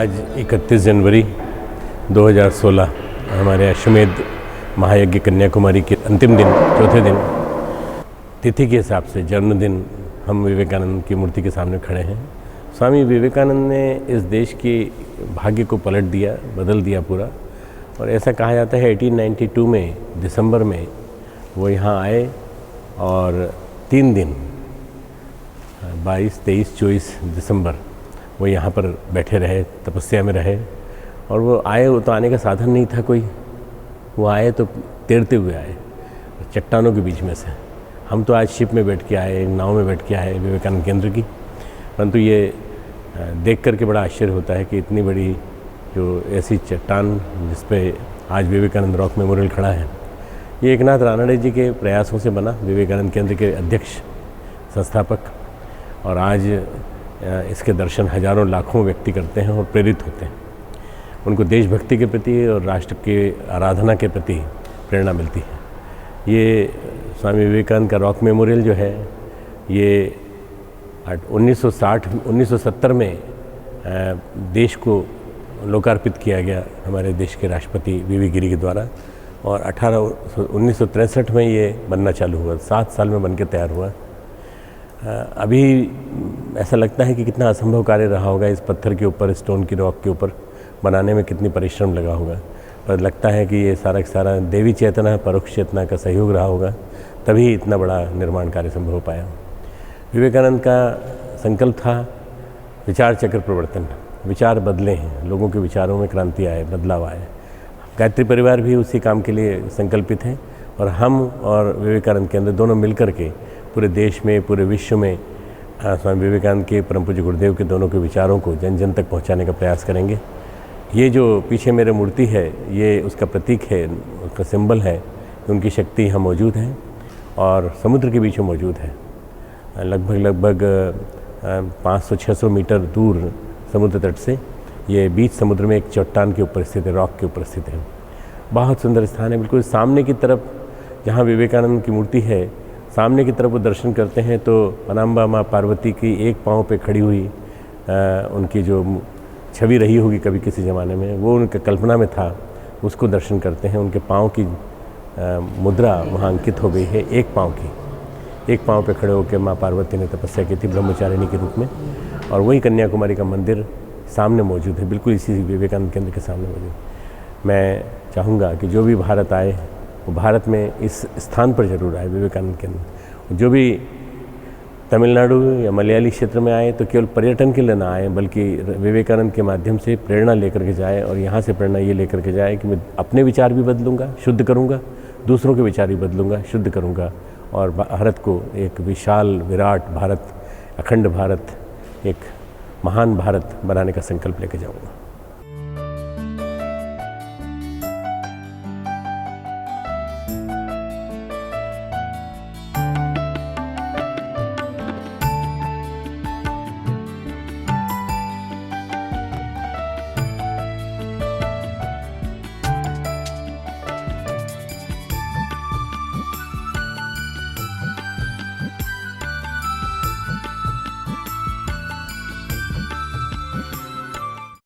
आज 31 जनवरी 2016 हमारे अश्वमेध महायज्ञ कन्याकुमारी के अंतिम दिन, चौथे दिन, तिथि के हिसाब से जन्मदिन हम विवेकानंद की मूर्ति के सामने खड़े हैं। स्वामी विवेकानंद ने इस देश के भाग्य को पलट दिया, बदल दिया पूरा। और ऐसा कहा जाता है 1892 में दिसंबर में वो यहाँ आए और 3 दिन 22, 23, 24 दिसंबर वो यहाँ पर बैठे रहे, तपस्या में रहे। और वो आए, वो तो आने का साधन नहीं था कोई, वो आए तो तैरते हुए आए चट्टानों के बीच में से। हम तो आज शिप में बैठ के आए, नाव में बैठ के आए विवेकानंद केंद्र की, परंतु ये देख करके बड़ा आश्चर्य होता है कि इतनी बड़ी जो ऐसी चट्टान जिस पे आज विवेकानंद रॉक मेमोरियल खड़ा है, ये एकनाथ रानड़े जी के प्रयासों से बना, विवेकानंद केंद्र के अध्यक्ष, संस्थापक। और आज इसके दर्शन हजारों लाखों व्यक्ति करते हैं और प्रेरित होते हैं। उनको देशभक्ति के प्रति और राष्ट्र के आराधना के प्रति प्रेरणा मिलती है। ये स्वामी विवेकानंद का रॉक मेमोरियल जो है, ये 1970 में देश को लोकार्पित किया गया हमारे देश के राष्ट्रपति वी.वी. गिरी के द्वारा। और 1963 में ये बनना चालू हुआ, 7 साल में बन के तैयार हुआ। अभी ऐसा लगता है कि कितना असंभव कार्य रहा होगा इस पत्थर के ऊपर, स्टोन की रॉक के ऊपर बनाने में कितनी परिश्रम लगा होगा। पर लगता है कि ये सारा सारा देवी चेतना, परोक्ष चेतना का सहयोग रहा होगा, तभी इतना बड़ा निर्माण कार्य संभव हो पाया। विवेकानंद का संकल्प था विचार चक्र प्रवर्तन, विचार बदले हैं, लोगों के विचारों में क्रांति आए, बदलाव आए। गायत्री परिवार भी उसी काम के लिए संकल्पित है। और हम और विवेकानंद केंद्र दोनों मिलकर के पूरे देश में, पूरे विश्व में स्वामी विवेकानंद के, परम पूज्य गुरुदेव के दोनों के विचारों को जन जन तक पहुंचाने का प्रयास करेंगे। ये जो पीछे मेरे मूर्ति है, ये उसका प्रतीक है, उसका सिंबल है कि उनकी शक्ति यहाँ मौजूद है और समुद्र के बीच में मौजूद है। लगभग 500-600 मीटर दूर समुद्र तट से ये बीच समुद्र में एक चट्टान के ऊपर स्थित है, रॉक के ऊपर स्थित है। बहुत सुंदर स्थान है। बिल्कुल सामने की तरफ जहाँ विवेकानंद की मूर्ति है, सामने की तरफ वो दर्शन करते हैं तो अनाम्बा माँ पार्वती की एक पाँव पे खड़ी हुई उनकी जो छवि रही होगी कभी किसी ज़माने में, वो उनके कल्पना में था, उसको दर्शन करते हैं। उनके पाँव की मुद्रा वहाँ अंकित हो गई है, एक पाँव की, एक पाँव पे खड़े होकर माँ पार्वती ने तपस्या की थी ब्रह्मचारिणी के रूप में। और वही कन्याकुमारी का मंदिर सामने मौजूद है, बिल्कुल इसी विवेकानंद केंद्र के सामने मौजूद। मैं चाहूँगा कि जो भी भारत आए वो भारत में इस स्थान पर जरूर आए, विवेकानंद केंद्र। जो भी तमिलनाडु या मलयाली क्षेत्र में आए तो केवल पर्यटन के लिए ना आए, बल्कि विवेकानंद के माध्यम से प्रेरणा लेकर के जाए। और यहाँ से प्रेरणा ये लेकर के जाए कि मैं अपने विचार भी बदलूँगा, शुद्ध करूँगा, दूसरों के विचार भी बदलूँगा, शुद्ध करूँगा, और भारत को एक विशाल विराट भारत, अखंड भारत, एक महान भारत बनाने का संकल्प लेकर जाऊँगा।